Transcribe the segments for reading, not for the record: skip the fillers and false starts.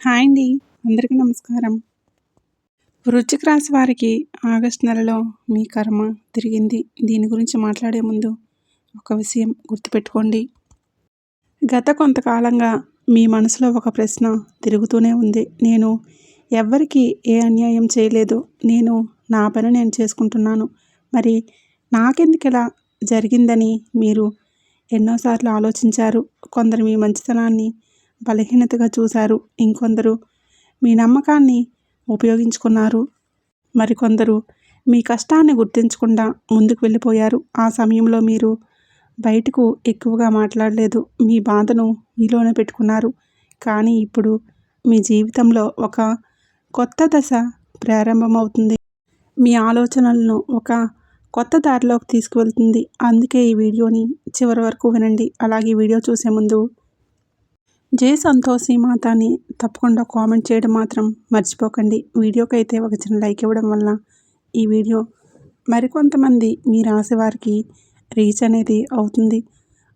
Hi అండి. అందరికీ నమస్కారం. వృశ్చిక రాశి వారికి ఆగస్టు నెలలో మీ కర్మ తిరిగింది. దీని గురించి మాట్లాడే ముందు ఒక విషయం గుర్తుపెట్టుకోండి. గత కొంతకాలంగా మీ మనసులో ఒక ప్రశ్న తిరుగుతూనే ఉంది. నేను ఎవ్వరికీ ఏ అన్యాయం చేయలేదు. నా పని నేను చేసుకుంటున్నాను. మరి నాకెందుకు ఇలా జరిగిందని మీరు ఎన్నోసార్లు ఆలోచించారు. కొందరు మీ మంచితనాన్ని బలహీనతగా చూశారు. ఇంకొందరు మీ నమ్మకాన్ని ఉపయోగించుకున్నారు. మరికొందరు మీ కష్టాన్ని గుర్తించకుండా ముందుకు వెళ్ళిపోయారు. ఆ సమయంలో మీరు బయటకు ఎక్కువగా మాట్లాడలేదు. మీ బాధను మీలోనే పెట్టుకున్నారు. కానీ ఇప్పుడు మీ జీవితంలో ఒక కొత్త దశ ప్రారంభమవుతుంది. మీ ఆలోచనలను ఒక కొత్త దారిలోకి తీసుకువెళ్తుంది. అందుకే ఈ వీడియోని చివరి వరకు వినండి. అలాగే వీడియో చూసే ముందు జై సంతోషి మాత అని తప్పకుండా కామెంట్ చేయడం మాత్రం మర్చిపోకండి. వీడియోకి అయితే ఒక చిన్న లైక్ ఇవ్వడం వల్ల ఈ వీడియో మరికొంతమంది మీ రాశి వారికి రీచ్ అనేది అవుతుంది.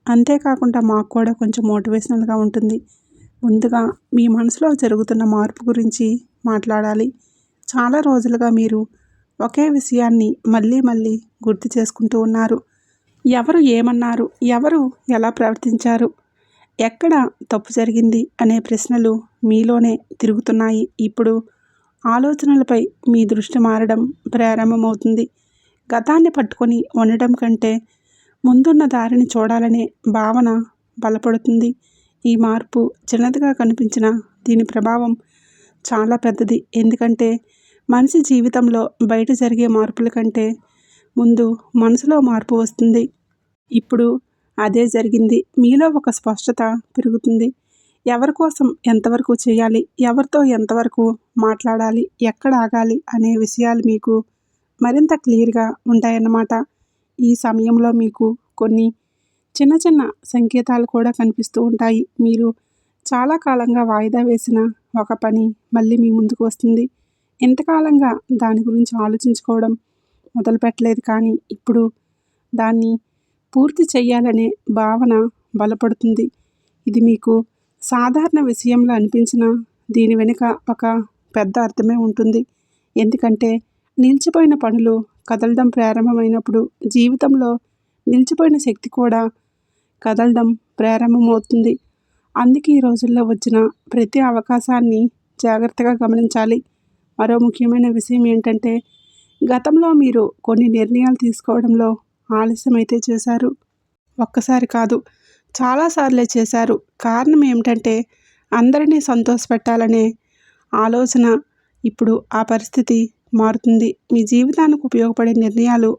అంతేకాకుండా మాకు కూడా కొంచెం మోటివేషనల్గా ఉంటుంది. ముందుగా మీ మనసులో జరుగుతున్న మార్పు గురించి మాట్లాడాలి. చాలా రోజులుగా మీరు ఒకే విషయాన్ని మళ్ళీ మళ్ళీ గుర్తు చేసుకుంటూ ఉన్నారు. ఎవరు ఏమన్నారు, ఎవరు ఎలా ప్రవర్తించారు, ఎక్కడ తప్పు జరిగింది అనే ప్రశ్నలు మీలోనే తిరుగుతున్నాయి. ఇప్పుడు ఆలోచనలపై మీ దృష్టి మారడం ప్రారంభమవుతుంది. గతాన్ని పట్టుకొని ఉండడం కంటే ముందున్న దారిని చూడాలనే భావన బలపడుతుంది. ఈ మార్పు చిన్నదిగా కనిపించిన దీని ప్రభావం చాలా పెద్దది. ఎందుకంటే మనిషి జీవితంలో బయట జరిగే మార్పుల కంటే ముందు మనసులో మార్పు వస్తుంది. ఇప్పుడు అదే జరిగింది. మీలో ఒక స్పష్టత పెరుగుతుంది. ఎవరి కోసం ఎంతవరకు చేయాలి, ఎవరితో ఎంతవరకు మాట్లాడాలి, ఎక్కడ ఆగాలి అనే విషయాలు మీకు మరింత క్లియర్గా ఉంటాయన్నమాట. ఈ సమయంలో మీకు కొన్ని చిన్న చిన్న సంకేతాలు కూడా కనిపిస్తూ ఉంటాయి. మీరు చాలా కాలంగా వాయిదా వేసిన ఒక పని మళ్ళీ మీ ముందుకు వస్తుంది. ఇంతకాలంగా దాని గురించి ఆలోచించుకోవడం మొదలుపెట్టలేదు, కానీ ఇప్పుడు దాన్ని పూర్తి చేయాలనే భావన బలపడుతుంది. ఇది మీకు సాధారణ విషయంలో అనిపించిన దీని వెనుక ఒక పెద్ద అర్థమే ఉంటుంది. ఎందుకంటే నిలిచిపోయిన పనులు కదలడం ప్రారంభమైనప్పుడు జీవితంలో నిలిచిపోయిన శక్తి కూడా కదలడం ప్రారంభమవుతుంది. అందుకే ఈ రోజుల్లో వచ్చిన ప్రతి అవకాశాన్ని జాగ్రత్తగా గమనించాలి. మరో ముఖ్యమైన విషయం ఏంటంటే గతంలో మీరు కొన్ని నిర్ణయాలు తీసుకోవడంలో ఆలస్యమైతే చేశారు. ఒక్కసారి కాదు, చాలాసార్లే చేశారు. కారణం ఏమిటంటే అందరినీ సంతోషపెట్టాలనే ఆలోచన. ఇప్పుడు ఆ పరిస్థితి మారుతుంది. మీ జీవితానికి ఉపయోగపడే నిర్ణయాలు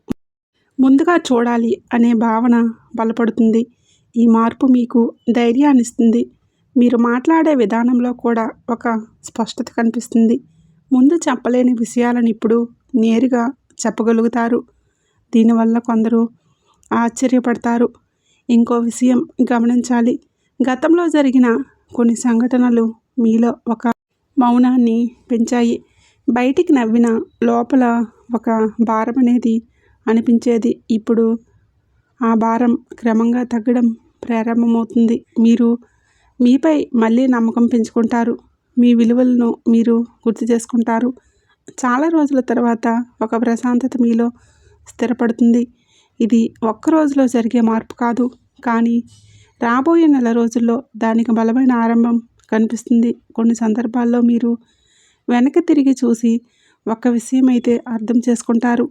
ముందుగా చూడాలి అనే భావన బలపడుతుంది. ఈ మార్పు మీకు ధైర్యాన్ని ఇస్తుంది. మీరు మాట్లాడే విధానంలో కూడా ఒక స్పష్టత కనిపిస్తుంది. ముందు చెప్పలేని విషయాలను ఇప్పుడు నేరుగా చెప్పగలుగుతారు. దీనివల్ల కొందరు ఆశ్చర్యపడతారు. ఇంకో విషయం గమనించాలి. గతంలో జరిగిన కొన్ని సంఘటనలు మీలో ఒక మౌనాన్ని పెంచాయి. బయటికి నవ్విన లోపల ఒక భారం అనేది అనిపించేది. ఇప్పుడు ఆ భారం క్రమంగా తగ్గడం ప్రారంభమవుతుంది. మీరు మీపై మళ్ళీ నమ్మకం పెంచుకుంటారు. మీ విలువలను మీరు గుర్తు చేసుకుంటారు. చాలా రోజుల తర్వాత ఒక ప్రశాంతత మీలో స్థిరపడుతుంది. ఇది ఒక్క రోజులో జరిగే మార్పు కాదు, కానీ రాబోయే నెల రోజుల్లో దానికి బలమైన ఆరంభం కనిపిస్తుంది. కొన్ని సందర్భాల్లో మీరు వెనక్కి తిరిగి చూసి ఒక్క విషయం అయితే అర్థం చేసుకుంటారు.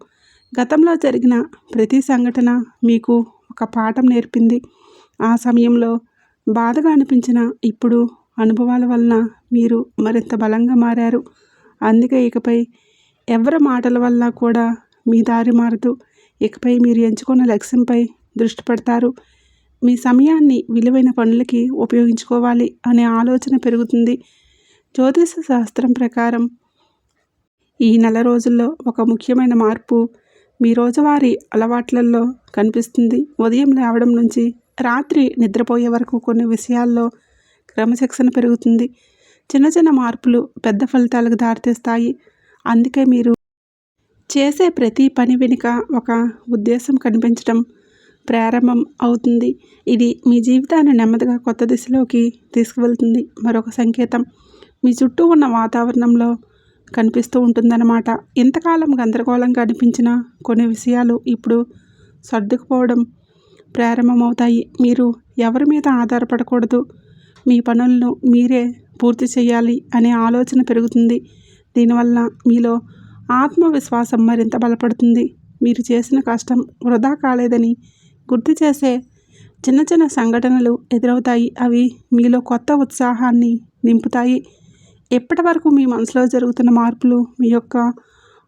గతంలో జరిగిన ప్రతి సంఘటన మీకు ఒక పాఠం నేర్పింది. ఆ సమయంలో బాధగా అనిపించిన ఇప్పుడు అనుభవాల వలన మీరు మరింత బలంగా మారారు. అందుకే ఇకపై ఎవరి మాటల వల్ల కూడా మీ దారి మారదు. ఇకపై మీరు ఎంచుకున్న లక్ష్యంపై దృష్టి పెడతారు. మీ సమయాన్ని విలువైన పనులకి ఉపయోగించుకోవాలి అనే ఆలోచన పెరుగుతుంది. జ్యోతిష శాస్త్రం ప్రకారం ఈ నెల రోజుల్లో ఒక ముఖ్యమైన మార్పు మీ రోజువారీ అలవాట్లలో కనిపిస్తుంది. ఉదయం లేవడం నుంచి రాత్రి నిద్రపోయే వరకు కొన్ని విషయాల్లో క్రమశిక్షణ పెరుగుతుంది. చిన్న చిన్న మార్పులు పెద్ద ఫలితాలకు దారితీస్తాయి. అందుకే మీరు చేసే ప్రతి పని వెనుక ఒక ఉద్దేశం కనిపించడం ప్రారంభం అవుతుంది. ఇది మీ జీవితాన్ని నెమ్మదిగా కొత్త దిశలోకి తీసుకువెళ్తుంది. మరొక సంకేతం, మీ చుట్టూ ఉన్న వాతావరణంలో కనిపిస్తూ ఉంటుందన్నమాట. ఇంతకాలం గందరగోళంగా అనిపించిన కొన్ని విషయాలు ఇప్పుడు సర్దుకుపోవడం ప్రారంభమవుతాయి. మీరు ఎవరి మీద ఆధారపడకూడదు, మీ పనులను మీరే పూర్తి చేయాలి అనే ఆలోచన పెరుగుతుంది. దీనివల్ల మీలో ఆత్మవిశ్వాసం మరింత బలపడుతుంది. మీరు చేసిన కష్టం వృధా కాలేదని గుర్తు చేసే చిన్న చిన్న సంఘటనలు ఎదురవుతాయి. అవి మీలో కొత్త ఉత్సాహాన్ని నింపుతాయి. ఇప్పటి వరకు మీ మనసులో జరుగుతున్న మార్పులు, మీ యొక్క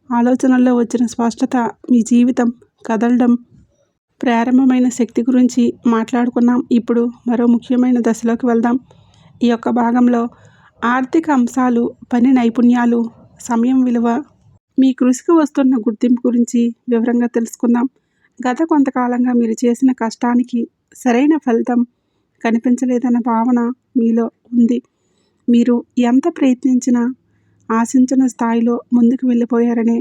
ఆలోచనల్లో వచ్చిన స్పష్టత, మీ జీవితం కదలడం ప్రారంభమైన శక్తి గురించి మాట్లాడుకున్నాం. ఇప్పుడు మరో ముఖ్యమైన దశలోకి వెళ్దాం. ఈ యొక్క భాగంలో ఆర్థిక అంశాలు, పని నైపుణ్యాలు, సమయం విలువ, మీ కృషికి వస్తున్న గుర్తింపు గురించి వివరంగా తెలుసుకుందాం. గత కొంతకాలంగా మీరు చేసిన కష్టానికి సరైన ఫలితం కనిపించలేదన్న భావన మీలో ఉంది. మీరు ఎంత ప్రయత్నించినా ఆశించిన స్థాయిలో ముందుకు వెళ్ళిపోయారనే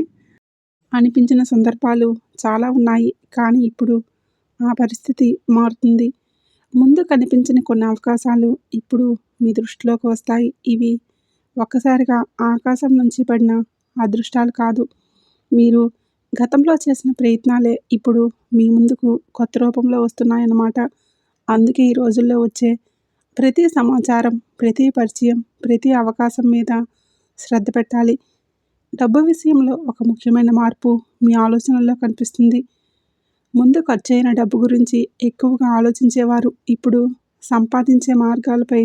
అనిపించిన సందర్భాలు చాలా ఉన్నాయి. కానీ ఇప్పుడు ఆ పరిస్థితి మారుతుంది. ముందు కనిపించిన కొన్ని అవకాశాలు ఇప్పుడు మీ దృష్టిలోకి వస్తాయి. ఇవి ఒక్కసారిగా ఆకాశం నుంచి పడిన అదృష్టాలు కాదు. మీరు గతంలో చేసిన ప్రయత్నాలే ఇప్పుడు మీ ముందుకు కొత్త రూపంలో వస్తున్నాయన్నమాట. అందుకే ఈ రోజుల్లో వచ్చే ప్రతి సమాచారం, ప్రతి పరిచయం, ప్రతి అవకాశం మీద శ్రద్ధ పెట్టాలి. డబ్బు విషయంలో ఒక ముఖ్యమైన మార్పు మీ ఆలోచనల్లో కనిపిస్తుంది. ముందు ఖర్చయిన డబ్బు గురించి ఎక్కువగా ఆలోచించేవారు ఇప్పుడు సంపాదించే మార్గాలపై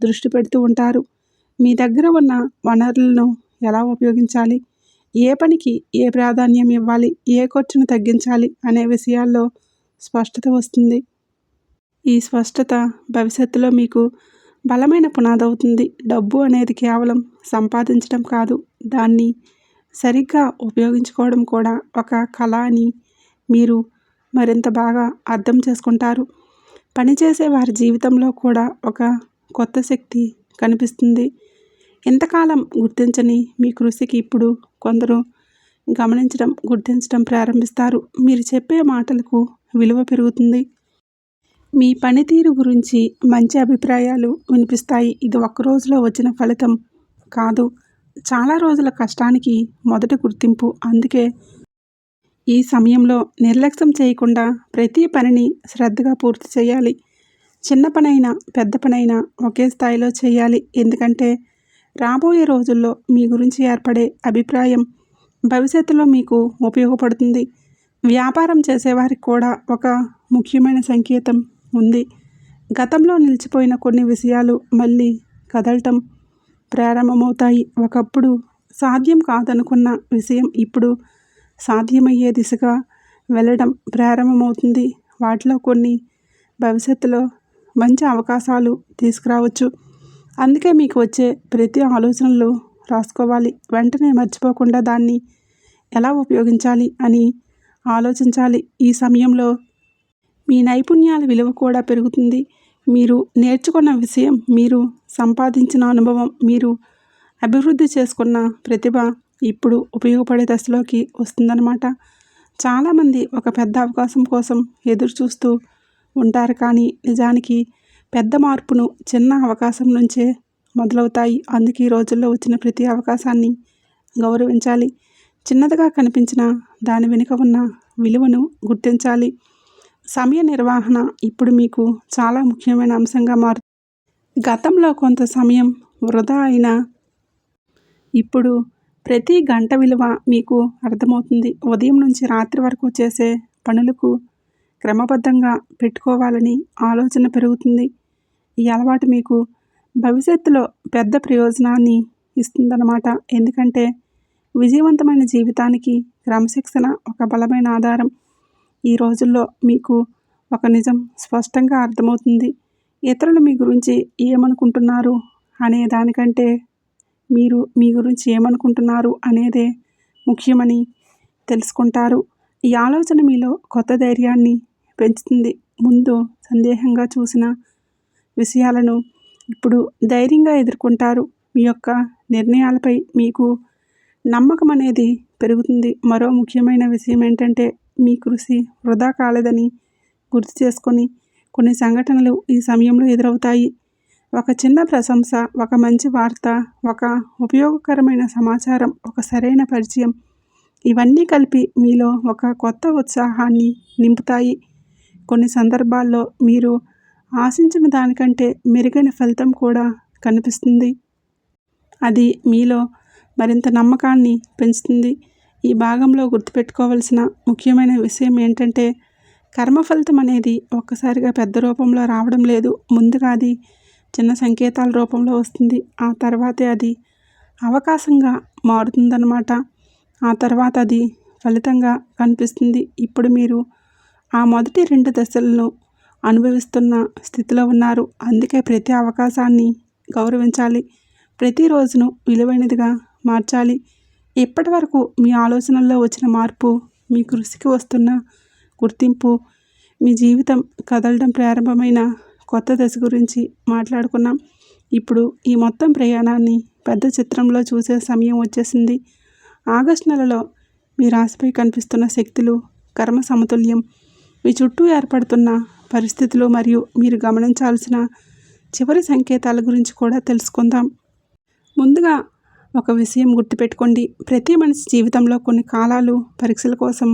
దృష్టి పెడుతూ ఉంటారు. మీ దగ్గర ఉన్న వనరులను ఎలా ఉపయోగించాలి, ఏ పనికి ఏ ప్రాధాన్యం ఇవ్వాలి, ఏ ఖర్చును తగ్గించాలి అనే విషయాల్లో స్పష్టత వస్తుంది. ఈ స్పష్టత భవిష్యత్తులో మీకు బలమైన పునాది అవుతుంది. డబ్బు అనేది కేవలం సంపాదించడం కాదు, దాన్ని సరిగ్గా ఉపయోగించుకోవడం కూడా ఒక కళ అని మీరు మరింత బాగా అర్థం చేసుకుంటారు. పనిచేసే వారి జీవితంలో కూడా ఒక కొత్త శక్తి కనిపిస్తుంది. ఇంతకాలం గుర్తించని మీ కృషికి ఇప్పుడు కొందరు గుర్తించడం ప్రారంభిస్తారు. మీరు చెప్పే మాటలకు విలువ పెరుగుతుంది. మీ పనితీరు గురించి మంచి అభిప్రాయాలు వినిపిస్తాయి. ఇది ఒక్క రోజులో వచ్చిన ఫలితం కాదు, చాలా రోజుల కష్టానికి మొదటి గుర్తింపు. అందుకే ఈ సమయంలో నిర్లక్ష్యం చేయకుండా ప్రతి పనిని శ్రద్ధగా పూర్తి చేయాలి. చిన్న పనైనా పెద్ద పనైనా ఒకే స్థాయిలో చేయాలి. ఎందుకంటే రాబోయే రోజుల్లో మీ గురించి ఏర్పడే అభిప్రాయం భవిష్యత్తులో మీకు ఉపయోగపడుతుంది. వ్యాపారం చేసేవారికి కూడా ఒక ముఖ్యమైన సంకేతం ఉంది. గతంలో నిలిచిపోయిన కొన్ని విషయాలు మళ్ళీ కదలటం ప్రారంభమవుతాయి. ఒకప్పుడు సాధ్యం కాదనుకున్న విషయం ఇప్పుడు సాధ్యమయ్యే దిశగా వెళ్ళడం ప్రారంభమవుతుంది. వాటిలో కొన్ని భవిష్యత్తులో మంచి అవకాశాలు తీసుకురావచ్చు. అందుకే మీకు వచ్చే ప్రతి ఆలోచనలు రాసుకోవాలి. వెంటనే మర్చిపోకుండా దాన్ని ఎలా ఉపయోగించాలి అని ఆలోచించాలి. ఈ సమయంలో మీ నైపుణ్యాల విలువ కూడా పెరుగుతుంది. మీరు నేర్చుకున్న విషయం, మీరు సంపాదించిన అనుభవం, మీరు అభివృద్ధి చేసుకున్న ప్రతిభ ఇప్పుడు ఉపయోగపడే దశలోకి వస్తుందన్నమాట. చాలామంది ఒక పెద్ద అవకాశం కోసం ఎదురు చూస్తూ ఉంటారు. కానీ నిజానికి పెద్ద మార్పును చిన్న అవకాశం నుంచే మొదలవుతాయి. అందుకే ఈ రోజుల్లో వచ్చిన ప్రతి అవకాశాన్ని గౌరవించాలి. చిన్నదిగా కనిపించిన దాని వెనుక ఉన్న విలువను గుర్తించాలి. సమయ నిర్వహణ ఇప్పుడు మీకు చాలా ముఖ్యమైన అంశంగా మారుతుంది. గతంలో కొంత సమయం వృధా అయినా ఇప్పుడు ప్రతి గంట విలువ మీకు అర్థమవుతుంది. ఉదయం నుంచి రాత్రి వరకు చేసే పనులకు క్రమబద్ధంగా పెట్టుకోవాలని ఆలోచన పెరుగుతుంది. ఈ అలవాటు మీకు భవిష్యత్తులో పెద్ద ప్రయోజనాన్ని ఇస్తుందన్నమాట. ఎందుకంటే విజయవంతమైన జీవితానికి క్రమశిక్షణ ఒక బలమైన ఆధారం. ఈ రోజుల్లో మీకు ఒక నిజం స్పష్టంగా అర్థమవుతుంది. ఇతరులు మీ గురించి ఏమనుకుంటున్నారు అనే దానికంటే మీరు మీ గురించి ఏమనుకుంటున్నారు అనేదే ముఖ్యమని తెలుసుకుంటారు. ఈ ఆలోచన మీలో కొత్త ధైర్యాన్ని పెంచుతుంది. ముందు సందేహంగా చూసిన విషయాలను ఇప్పుడు ధైర్యంగా ఎదుర్కొంటారు. మీ యొక్క నిర్ణయాలపై మీకు నమ్మకం అనేది పెరుగుతుంది. మరో ముఖ్యమైన విషయం ఏంటంటే మీ కృషి వృధా కాలేదని గుర్తు చేసుకొని కొన్ని సంఘటనలు ఈ సమయంలో ఎదురవుతాయి. ఒక చిన్న ప్రశంస, ఒక మంచి వార్త, ఒక ఉపయోగకరమైన సమాచారం, ఒక సరైన పరిచయం, ఇవన్నీ కలిపి మీలో ఒక కొత్త ఉత్సాహాన్ని నింపుతాయి. కొన్ని సందర్భాల్లో మీరు ఆశించిన దానికంటే మెరుగైన ఫలితం కూడా కనిపిస్తుంది. అది మీలో మరింత నమ్మకాన్ని పెంచుతుంది. ఈ భాగంలో గుర్తుపెట్టుకోవలసిన ముఖ్యమైన విషయం ఏంటంటే, కర్మఫలితం అనేది ఒక్కసారిగా పెద్ద రూపంలో రావడం లేదు. ముందుగా అది చిన్న సంకేతాల రూపంలో వస్తుంది. ఆ తర్వాతే అది అవకాశంగా మారుతుందన్నమాట. ఆ తర్వాత అది ఫలితంగా కనిపిస్తుంది. ఇప్పుడు మీరు ఆ మొదటి 2 దశలను అనుభవిస్తున్న స్థితిలో ఉన్నారు. అందుకే ప్రతి అవకాశాన్ని గౌరవించాలి. ప్రతిరోజును విలువైనదిగా మార్చాలి. ఇప్పటి వరకు మీ ఆలోచనల్లో వచ్చిన మార్పు, మీ కృషికి వస్తున్న గుర్తింపు, మీ జీవితం కదలడం ప్రారంభమైన కొత్త దశ గురించి మాట్లాడుకున్నాం. ఇప్పుడు ఈ మొత్తం ప్రయాణాన్ని పెద్ద చిత్రంలో చూసే సమయం వచ్చేసింది. ఆగస్టు నెలలో మీ రాశిపై కనిపిస్తున్న శక్తులు, కర్మ సమతుల్యం, మీ చుట్టూ ఏర్పడుతున్న పరిస్థితులు మరియు మీరు గమనించాల్సిన చివరి సంకేతాల గురించి కూడా తెలుసుకుందాం. ముందుగా ఒక విషయం గుర్తుపెట్టుకోండి. ప్రతి మనిషి జీవితంలో కొన్ని కాలాలు పరీక్షల కోసం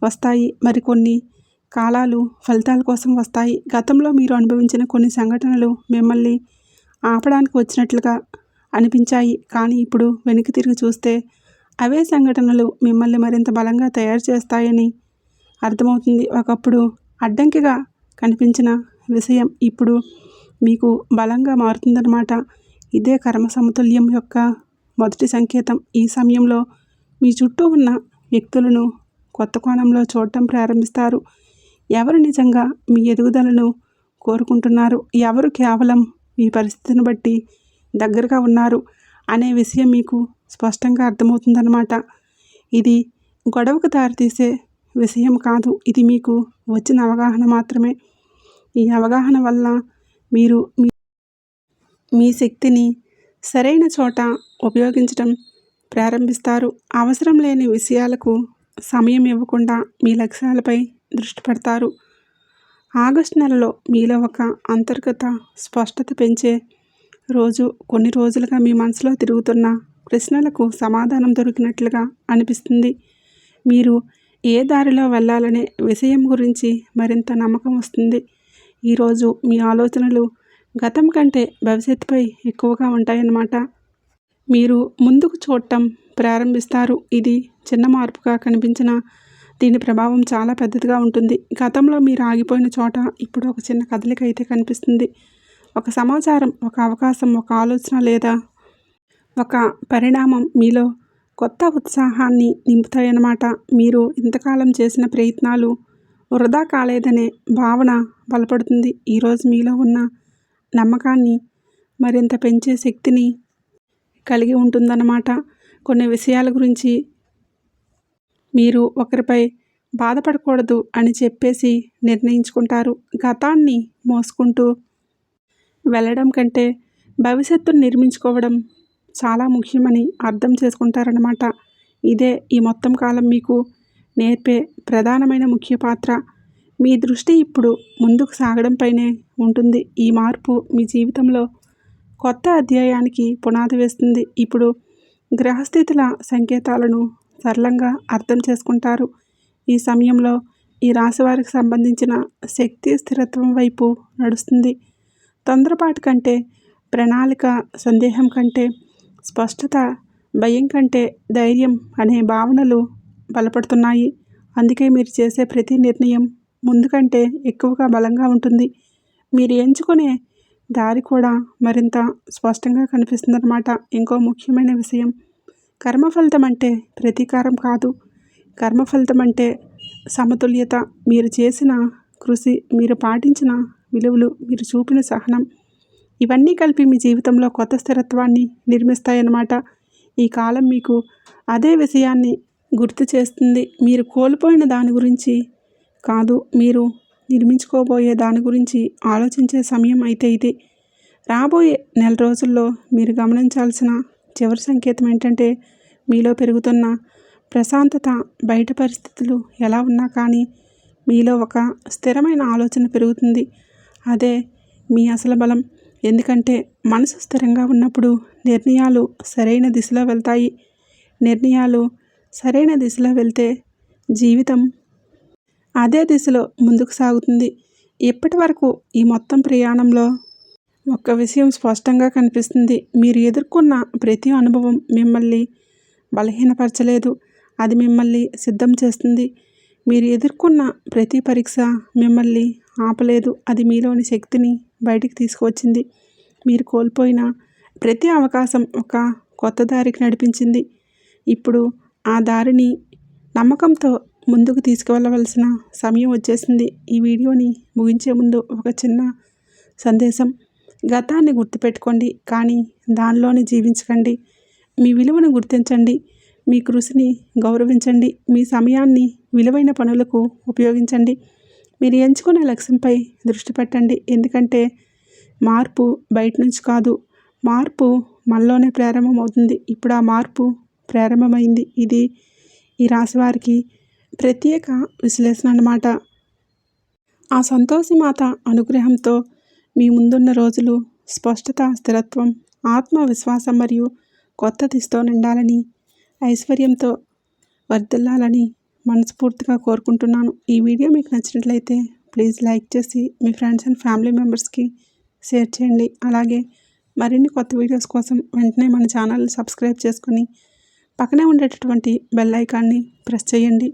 వస్తాయి, మరికొన్ని కాలాలు ఫలితాల కోసం వస్తాయి. గతంలో మీరు అనుభవించిన కొన్ని సంఘటనలు మిమ్మల్ని ఆపడానికి వచ్చినట్లుగా అనిపించాయి, కానీ ఇప్పుడు వెనక్కి తిరిగి చూస్తే అవే సంఘటనలు మిమ్మల్ని మరింత బలంగా తయారు చేస్తాయని అర్థమవుతుంది. ఒకప్పుడు అడ్డంకిగా కనిపించిన విషయం ఇప్పుడు మీకు బలంగా మారుతుందన్నమాట. ఇదే కర్మ సమతుల్యం యొక్క మొదటి సంకేతం. ఈ సమయంలో మీ చుట్టూ ఉన్న వ్యక్తులను కొత్త కోణంలో చూడటం ప్రారంభిస్తారు. ఎవరు నిజంగా మీ ఎదుగుదలను కోరుకుంటున్నారు, ఎవరు కేవలం మీ పరిస్థితిని బట్టి దగ్గరగా ఉన్నారు అనే విషయం మీకు స్పష్టంగా అర్థమవుతుందన్నమాట. ఇది గొడవకు దారితీసే విషయం కాదు, ఇది మీకు వచ్చిన అవగాహన మాత్రమే. ఈ అవగాహన వల్ల మీరు మీ శక్తిని సరైన చోట ఉపయోగించడం ప్రారంభిస్తారు. అవసరం లేని విషయాలకు సమయం ఇవ్వకుండా మీ లక్ష్యాలపై దృష్టి పెడతారు. ఆగస్టు నెలలో మీలో ఒక అంతర్గత స్పష్టత పెంచే రోజు. కొన్ని రోజులుగా మీ మనసులో తిరుగుతున్న ప్రశ్నలకు సమాధానం దొరికినట్లుగా అనిపిస్తుంది. మీరు ఏ దారిలో వెళ్ళాలనే విషయం గురించి మరింత నమ్మకం వస్తుంది. ఈరోజు మీ ఆలోచనలు గతం కంటే భవిష్యత్తుపై ఎక్కువగా ఉంటాయన్నమాట. మీరు ముందుకు చూడటం ప్రారంభిస్తారు. ఇది చిన్న మార్పుగా కనిపించినా దీని ప్రభావం చాలా పెద్దదిగా ఉంటుంది. గతంలో మీరు ఆగిపోయిన చోట ఇప్పుడు ఒక చిన్న కదలిక అయితే కనిపిస్తుంది. ఒక సమాచారం, ఒక అవకాశం, ఒక ఆలోచన లేదా ఒక పరిణామం మీలో కొత్త ఉత్సాహాన్ని నింపుతాయన్నమాట. మీరు ఇంతకాలం చేసిన ప్రయత్నాలు వృధా కాలేదనే భావన బలపడుతుంది. ఈరోజు మీలో ఉన్న నమ్మకాన్ని మరింత పెంచే శక్తిని కలిగి ఉంటుందన్నమాట. కొన్ని విషయాల గురించి మీరు ఒకరిపై బాధపడకూడదు అని చెప్పేసి నిర్ణయించుకుంటారు. గతాన్ని మోసుకుంటూ వెళ్ళడం కంటే భవిష్యత్తును నిర్మించుకోవడం చాలా ముఖ్యమని అర్థం చేసుకుంటారన్నమాట. ఇదే ఈ మొత్తం కాలం మీకు నేర్పే ప్రధానమైన ముఖ్య పాత్ర. మీ దృష్టి ఇప్పుడు ముందుకు సాగడంపైనే ఉంటుంది. ఈ మార్పు మీ జీవితంలో కొత్త అధ్యాయానికి పునాది వేస్తుంది. ఇప్పుడు గ్రహస్థితుల సంకేతాలను సరళంగా అర్థం చేసుకుంటారు. ఈ సమయంలో ఈ రాశి వారికి సంబంధించిన శక్తి స్థిరత్వం వైపు నడుస్తుంది. తొందరపాటు కంటే, ప్రణాళిక సందేహం కంటే, స్పష్టత భయం కంటే ధైర్యం అనే భావనలు బలపడుతున్నాయి. అందుకే మీరు చేసే ప్రతి నిర్ణయం ముందు కంటే ఎక్కువగా బలంగా ఉంటుంది. మీరు ఎంచుకునే దారి కూడా మరింత స్పష్టంగా కనిపిస్తుందన్నమాట. ఇంకో ముఖ్యమైన విషయం, కర్మఫలితం అంటే ప్రతీకారం కాదు. కర్మఫలితం అంటే సమతుల్యత. మీరు చేసిన కృషి, మీరు పాటించిన విలువలు, మీరు చూపిన సహనం, ఇవన్నీ కలిపి మీ జీవితంలో కొత్త స్థిరత్వాన్ని నిర్మిస్తాయన్నమాట. ఈ కాలం మీకు అదే విషయాన్ని గుర్తు చేస్తుంది. మీరు కోల్పోయిన దాని గురించి కాదు, మీరు నిర్మించుకోబోయే దాని గురించి ఆలోచించే సమయం అయితే ఇది. రాబోయే నెల రోజుల్లో మీరు గమనించాల్సిన చివరి సంకేతం ఏంటంటే, మీలో పెరుగుతున్న ప్రశాంతత. బయట పరిస్థితులు ఎలా ఉన్నా కానీ మీలో ఒక స్థిరమైన ఆలోచన పెరుగుతుంది. అదే మీ అసలు బలం. ఎందుకంటే మనసు స్థిరంగా ఉన్నప్పుడు నిర్ణయాలు సరైన దిశలో వెళ్తాయి. నిర్ణయాలు సరైన దిశలో వెళ్తే జీవితం అదే దిశలో ముందుకు సాగుతుంది. ఇప్పటి వరకు ఈ మొత్తం ప్రయాణంలో ఒక్క విషయం స్పష్టంగా కనిపిస్తుంది. మీరు ఎదుర్కొన్న ప్రతి అనుభవం మిమ్మల్ని బలహీనపరచలేదు, అది మిమ్మల్ని సిద్ధం చేస్తుంది. మీరు ఎదుర్కొన్న ప్రతి పరీక్ష మిమ్మల్ని ఆపలేదు, అది మీలోని శక్తిని బయటికి తీసుకువచ్చింది. మీరు కోల్పోయిన ప్రతి అవకాశం ఒక కొత్త దారికి నడిపించింది. ఇప్పుడు ఆ దారిని నమ్మకంతో ముందుకు తీసుకువెళ్ళవలసిన సమయం వచ్చేసింది. ఈ వీడియోని ముగించే ముందు ఒక చిన్న సందేశం. గతాన్ని గుర్తుపెట్టుకోండి, కానీ దానిలోనే జీవించకండి. మీ విలువను గుర్తించండి, మీ కృషిని గౌరవించండి, మీ సమయాన్ని విలువైన పనులకు ఉపయోగించండి. మీరు ఎంచుకునే లక్ష్యంపై దృష్టి పెట్టండి, ఎందుకంటే మార్పు బయట నుంచి కాదు, మార్పు మనలోనే ప్రారంభమవుతుంది. ఇప్పుడు ఆ మార్పు ప్రారంభమైంది. ఇది ఈ రాశి వారికి ప్రత్యేక విశ్లేషణ అన్నమాట. ఆ సంతోషిమాత అనుగ్రహంతో మీ ముందున్న రోజులు స్పష్టత, స్థిరత్వం, ఆత్మవిశ్వాసం మరియు కొత్త దిశతో నిండాలని, ఐశ్వర్యంతో వర్ధిల్లాలని మనస్ఫూర్తిగా కోరుకుంటున్నాను. ఈ వీడియో మీకు నచ్చినట్లయితే ప్లీజ్ లైక్ చేసి మీ ఫ్రెండ్స్ అండ్ ఫ్యామిలీ మెంబర్స్కి షేర్ చేయండి. అలాగే మరిన్ని కొత్త వీడియోస్ కోసం వెంటనే మన ఛానల్ని సబ్స్క్రైబ్ చేసుకుని పక్కనే ఉండేటటువంటి బెల్ ఐకాన్ని ప్రెస్ చేయండి.